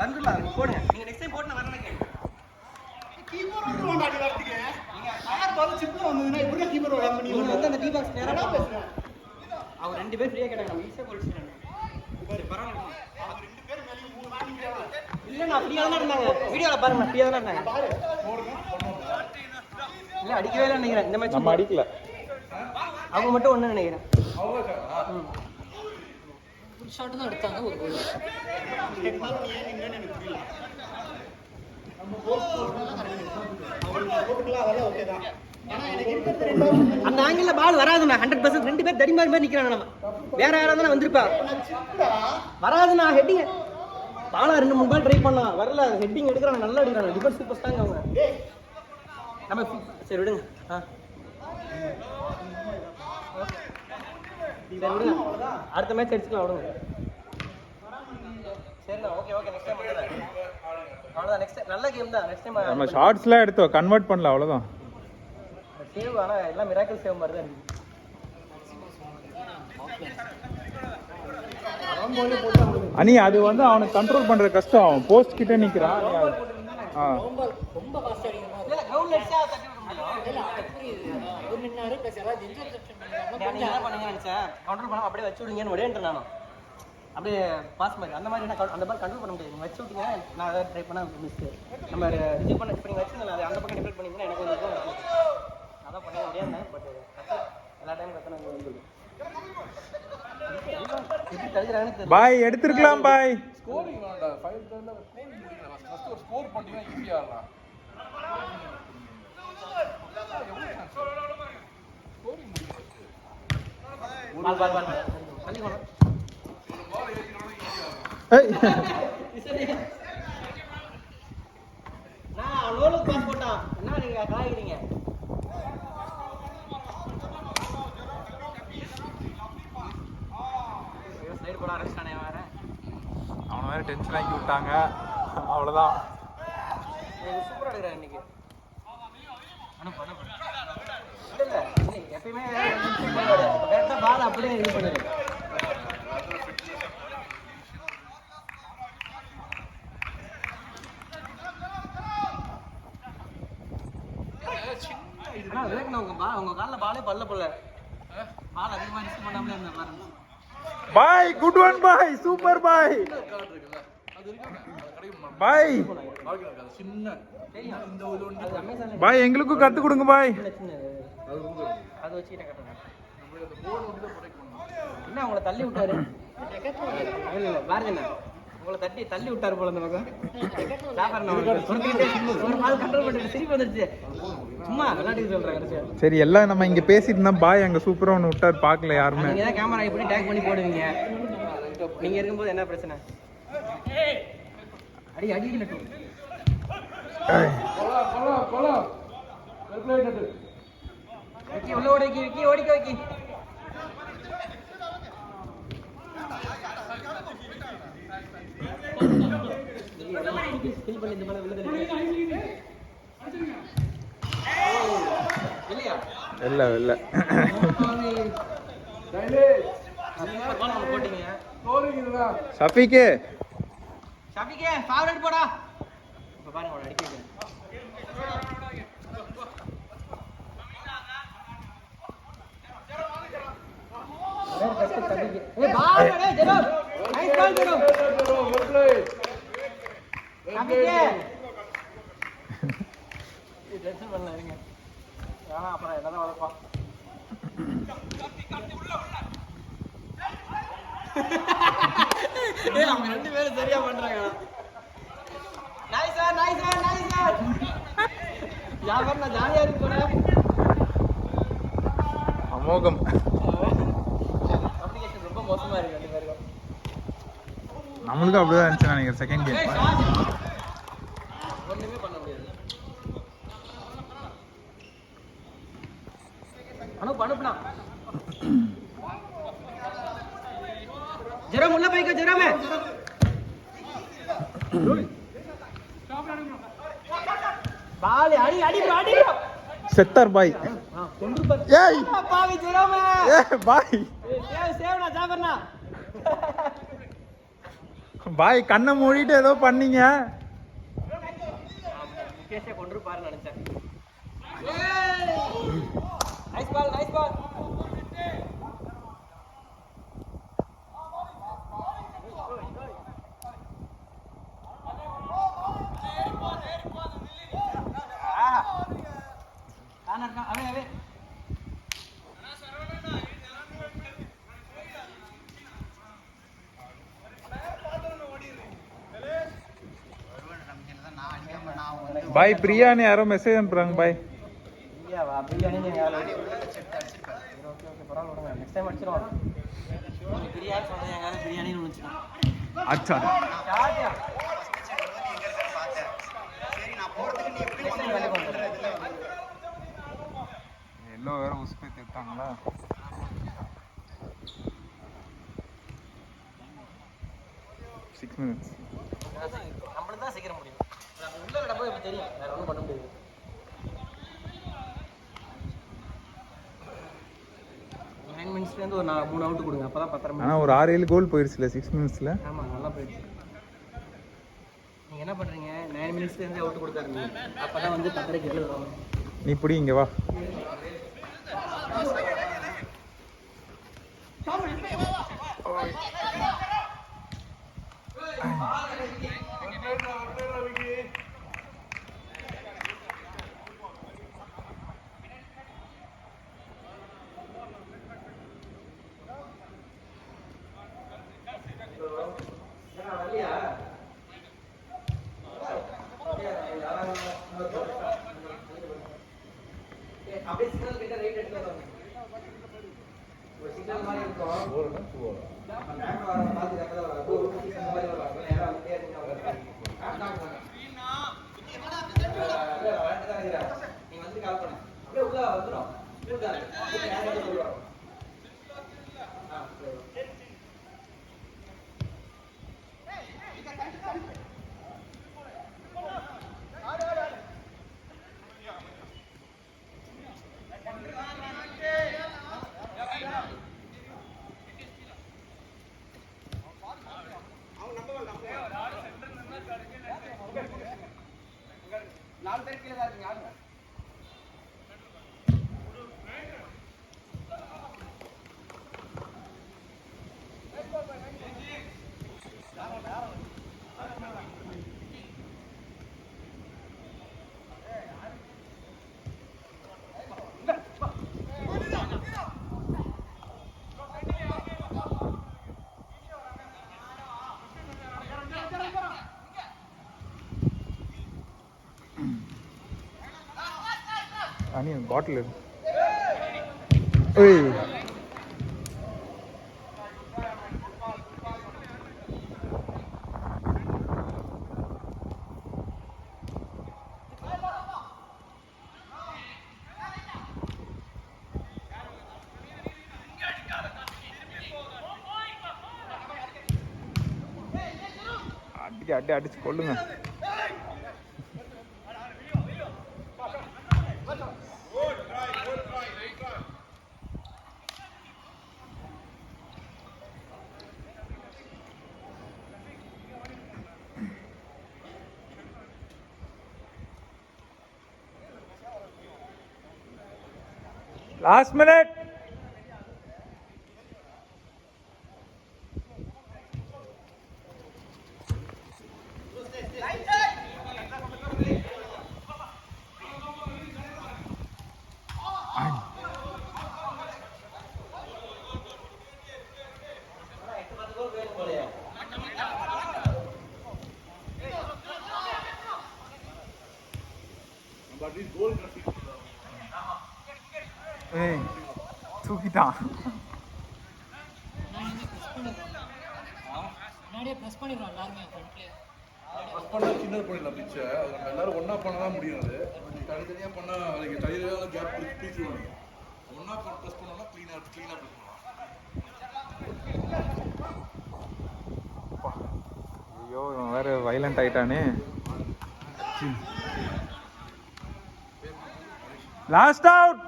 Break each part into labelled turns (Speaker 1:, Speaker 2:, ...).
Speaker 1: வந்துடலாம் போடுங்க. நீங்க நெக்ஸ்ட் டைம் போட்டு நான் வரணும் கேட்க. கீபோர்ட் வந்து வாண்டாடி வரதுக்கு. நீங்க யார் பால் சிப்ல வந்ததுன்னா இப்படியே கீபோர்ட் வாங்க பண்ணி நீங்க வந்து அந்த டீ பாக்ஸ் நேரா பேசுறேன். அவங்க ரெண்டு பேர் ஃப்ரீயா கேட்டாங்க. நம்ம ஈஸியா போலிச்சிட்டாங்க. பாரு பரவாயில்லை. அவங்க ரெண்டு பேர் மேலயும் மூணு வாங்கிட்டாங்க. இல்ல நான் ஃப்ரீயா தான் இருந்தாங்க. வீடியோல பாருங்க நான் ஃப்ரீயா தான் இருந்தாங்க. பாரு. போடுங்க. இல்ல அடிக்கவே இல்ல நினைக்கிறேன். இந்த மேட்ச் நம்ம அடிக்கல. அவங்க மட்டும் ஒண்ணு நினைக்கிறேன். அவங்க ஒரு ஷாட் தான் எடுத்தாங்க ஒரு கோல். அந்த ஆங்கில பால் வராதுண்ணா 100%. ரெண்டு பேர் தடிமாரி மாதிரி நிக்கிறாங்க. நம்ம வேற யாராவது வந்திருப்பா வராதுண்ணா. ஹெட்டிங் பாலா 2-3 பால் ட்ரை பண்ணா வரல. ஹெட்டிங் எடுக்கிறாங்க, நல்லா அடிக்கிறாங்க. டிஃபென்ஸ் சூப்பர் ஸ்ட்ராங் அவங்க. நம்ம சரி விடுங்க. அடுத்த மேட்ச் அடிச்சுக்கலாம் விடுங்க. சரிண்ணா ஓகே ஓகே. நெக்ஸ்ட் டைம் வந்துடுறேன். அவ்வளோதான். நெக்ஸ்ட் டைம் நல்ல கேம் தான். நெக்ஸ்ட் டைம் நம்ம ஷார்ட்ஸ்லாம் எடுத்தோம், கன்வெர்ட் பண்ணல அவ்வளோதான். சேவ் ஆனால் எல்லாம் மிராக்கிள் சேவ் மாதிரி தான் இருக்கு. அனி அது வந்து அவனுக்கு கண்ட்ரோல் பண்ற கஷ்டம். அவன் போஸ்ட் கிட்ட நிக்கிறான். ரொம்ப ஃபாஸ்ட் அடிக்கணும். இல்ல கிரவுண்ட்ல அடிச்சா தட்டி விட முடியும். ஒரு நின்னாரு பிளஸ் யாராவது இன்டர்செப்ஷன் பண்ணாங்க. நீங்க என்ன பண்ணீங்க நினைச்சேன் கண்ட்ரோல் பண்ணாம அப்படியே வச்சு விடுங்கன்னு ஒரேன்றேன். நானும் அப்படியே பாஸ் மாதிரி அந்த மாதிரி அந்த பால் கண்ட்ரோல் பண்ண முடியாது. நீங்கள் வச்சு விட்டீங்கன்னா நான் அதை ட்ரை பண்ண மிஸ். நம்ம ரிசீவ் பண்ண இப்போ நீங்கள் வச்சுருந்தேன் அந்த பக்கம் டிஃபெக்ட் பண்ணிங்கன்னா எனக்கு வந்து அதான் பண்ண முடியாது. பட் எல்லா டைம் கத்தனை வந்து பாய் எடுத்துருக்கலாம். பாய் ஸ்கோரிங் வேண்டா 5 டர்ன்ல ஸ்கோரிங் முடியல. ஃபர்ஸ்ட் ஒரு ஸ்கோர் பண்ணிட்டீங்கன்னா ஈஸியா ஆகலாம். ஸ்கோரிங் முடியல. பால் பால் பால் தள்ளி போங்க. ஒரு பால் ஏறினோட ஈஸியா ஆகும். சரி நான் லோலுக்கு பாஸ் போட்டான். என்ன நீங்க காய்கிறீங்க? அவனை வேற டென்ஷன் ஆக்கி விட்டாங்க. அவ்வளோதான். சூப்பராக எடுக்கிறான் இன்னைக்கு. இல்லை இல்லை எப்பயுமே கரெக்டாக பால் அப்படியே இது பண்ணிடு. ஆனால் விவேக்ண்ணா உங்க காலில் பாலே பல்ல போல பால் அதிகமாக ரிஸ்க் பண்ணாமலே இருந்தேன் பாருங்க. Bye good one boy super பாய் பாய் பாய் எங்களுக்கும் கத்து கொடுங்க பாய். அது வச்சுக்கிட்டேன் என்ன உங்களை தள்ளி விட்டாரு? இல்லை பாரதிண்ணா உங்களை தள்ளி விட்டாரு போல. இந்த பக்கம் சிரிப்பு வந்துருச்சு. சும்மா விளையாட்டு சொல்றாங்க. சரி எல்லாம் நம்ம இங்க பேசிட்டு இருந்தா பாய் அங்க சூப்பரா ஒன்று விட்டாரு. பார்க்கல யாருமே. நீங்க தான் கேமரா இப்படி டேக் பண்ணி போடுவீங்க. நீங்க இருக்கும்போது என்ன பிரச்சனை? அடி அடி நட்டு உள்ள ஓடி வைக்கி ஓடிக்க வைக்கி. இல்ல இல்ல ஷஃபீக்கு ஷஃபீக்கு ஃபார்வர்ட் போடா. இப்ப பாருங்க அவளை அடிக்க. ஏ பால் அடே ஜெரோ நைஸ் பால் ஜெரோ வெல் ப்ளே ஷஃபீக்கு இது டென்ஷன் பண்ணாதீங்க. ஆனா அப்புறம் என்னதான் வளர்ப்பா. ஏய் அவங்க ரெண்டு பேரும் சரியா பண்றாங்க. Nice sir nice sir nice sir. யாவர் நான் ஜாலியா இருக்கு போறேன். அமோகம். அப்ளிகேஷன் ரொம்ப மோசமா இருக்கு ரெண்டு பேரும். நம்மளுக்கு அப்படிதான் இருந்துச்சு நினைக்கிறேன் செகண்ட் கேம். ஒண்ணுமே பண்ண முடியாது. அனுப்புனா ஜெரம் உள்ள போய்க்க ஜெரமே. பால் அடி அடி அடி செத்தர் பாய். ஏய் பாவி ஜெரமே. ஏய் பாய் சேவ் சேவ்னா ஜாபர்னா
Speaker 2: பாய் கண்ணை மூடிட்டு ஏதோ பண்ணீங்க.
Speaker 1: முகேஷே கொண்டிருப்பாருன்னு நினைச்சேன். Nice ball nice ball.
Speaker 2: Bhai biryani யாரோ மெசேஜ் அனுப்புறாங்க பாய்.
Speaker 1: பிரியாவா? பிரியாணி நீங்க யாரோ ஓகே ஓகே பரவாயில்ல விடுங்க. நெக்ஸ்ட் டைம் அடிச்சிருவோம். நீ பிரியாணி சொன்னீங்க எங்க பிரியாணின்னு நினைச்சேன்.
Speaker 2: அச்சா
Speaker 1: யாரியா
Speaker 2: எல்லோ வேற உஸ்பே தேட்டாங்களா? சிக்ஸ் மினிட்ஸ்
Speaker 1: நம்மளுக்கு தான் சீக்கிரம் முடியும். உள்ள நடப்போது எப்படி தெரியும், வேற ஒன்றும் பண்ண முடியாது. 9 மினிட்ஸ்லேருந்து ஒரு 3 அவுட் கொடுங்க, அப்போ தான் 10.
Speaker 2: ஆனால் ஒரு 6-7 கோல் போயிடுச்சுல 6 மினிட்ஸில்.
Speaker 1: ஆமாம் நல்லா போயிடுச்சு. நீங்கள் என்ன பண்ணுறீங்க, 9 மினிட்ஸ்லேருந்து அவுட் கொடுத்தாருங்க, அப்போ தான் வந்து 10 வரும்.
Speaker 2: நீ பிடி இங்கே வா.
Speaker 1: அப்படியே சிக்னல் கிட்ட ரைட் எடுத்து வரணும். ஒரு சிக்னல் மாதிரி இருக்கும். ஓரனா போறோம். நம்ம பேக் வர மாதிரி அப்பதான் வரும். ஒரு சிக்னல் மாதிரி வரும். நேரா அப்படியே எடுத்து வரணும். நீ வந்து கால் பண்ணு. அப்படியே உள்ள வந்துரும். உள்ள அப்படியே நேரா உள்ள வரும்.
Speaker 2: அனி பாட்டில் ஏய் அடிச்சு கொள்ளுங்க. Last minute. ஏய் தூக்கிட்டான்.
Speaker 3: முன்னாடியே ப்ரெஸ் பண்ணிடுறோம் எல்லாருமே ஃப்ரண்ட்ல.
Speaker 4: ப்ரெஸ் பண்ணா சின்னது பண்ணிடலாம் பிச்சை. அது நம்ம எல்லாரும் ஒன்றா பண்ண தான் முடியும். அது தனித்தனியாக பண்ணால் அதுக்கு தனியாக கேப் பிரித்து பிரிச்சுருவாங்க. ஒன்றா ப்ரெஸ் பண்ணோம்னா க்ளீனாக ப்ரெஸ் பண்ணலாம்.
Speaker 2: ஐயோ இவன் வேற வைலண்ட் ஆயிட்டானே. Last out.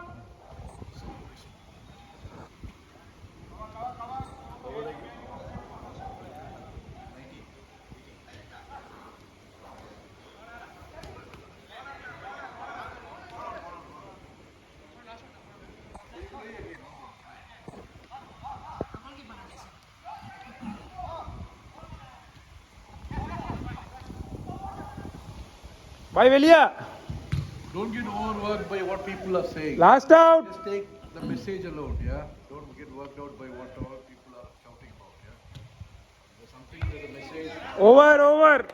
Speaker 2: பாய் வெளியே.
Speaker 4: Don't get overworked by what people are saying.
Speaker 2: Last out.
Speaker 4: Just take the message alone, yeah? Don't get worked out by whatever people are shouting about, yeah? There's something, there's a message.
Speaker 2: Over over.